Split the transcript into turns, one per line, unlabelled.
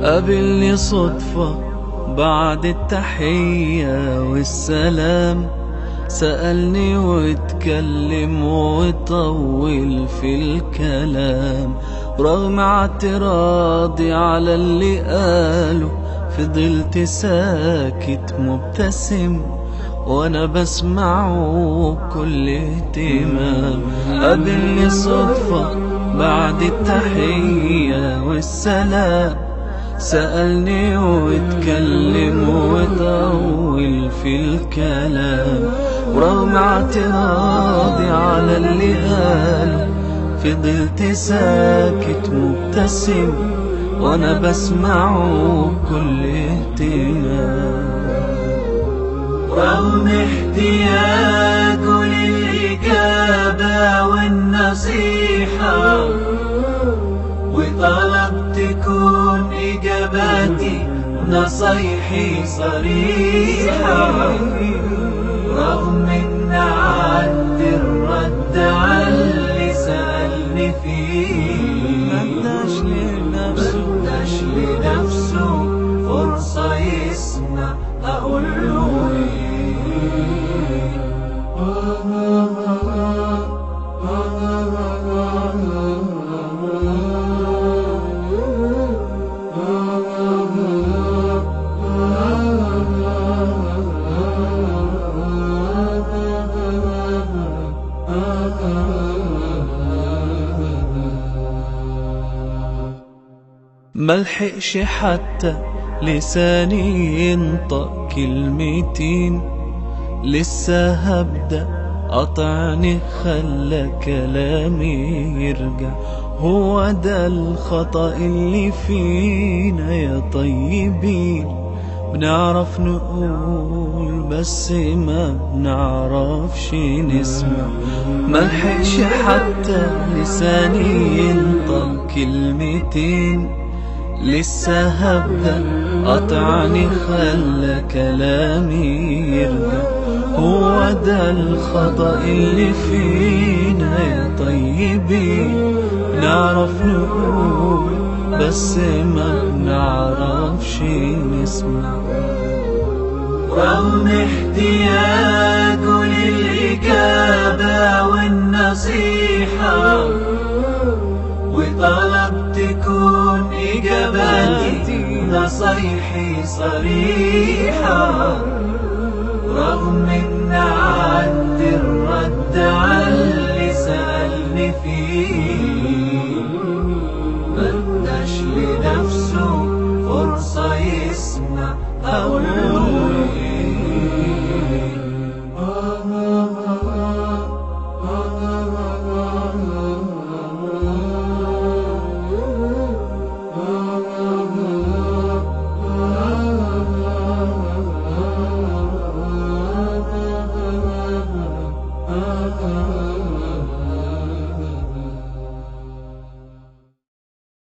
قابلني صدفة بعد التحية والسلام، سألني واتكلم وطول في الكلام، رغم اعتراضي على اللي قاله فضلت ساكت مبتسم وانا بسمعه بكل اهتمام. قابلني صدفة بعد التحية والسلام، سألني واتكلم وطول في الكلام، ورغم اعتراضي على اللي قاله فضلت ساكت مبتسم وانا بسمعه بكل اهتمام. رغم احتياجه للإجابة والنصيحة، وطلب تكون إجاباتي نصايحي صريحة، رغم إن عندي الرد على اللي سألني فيه، مداش لنفسه فرصة يسمع أقوله إيه. ملحقش حتى لساني ينطق كلمتين، لسه هبدأ قطعني خلى كلامي يرجع. هو ده الخطأ اللي فينا يا طيبين، بنعرف نقول بس ما بنعرفش نسمع. ملحقش حتى لساني ينطق كلمتين، لسه هبدأ قطعني خلى كلامي يرجع. هو ده الخطأ اللي فينا يا طيبين، نعرف نقول بس ما بنعرفش نسمع. رغم احتياجه للإجابة والنصيحة، وطلب تكون إجاباتي نصايحي صريحة، رغم إن عندي الرد على اللي سألني فيه، مداش لنفسه فرصة يسمع أقوله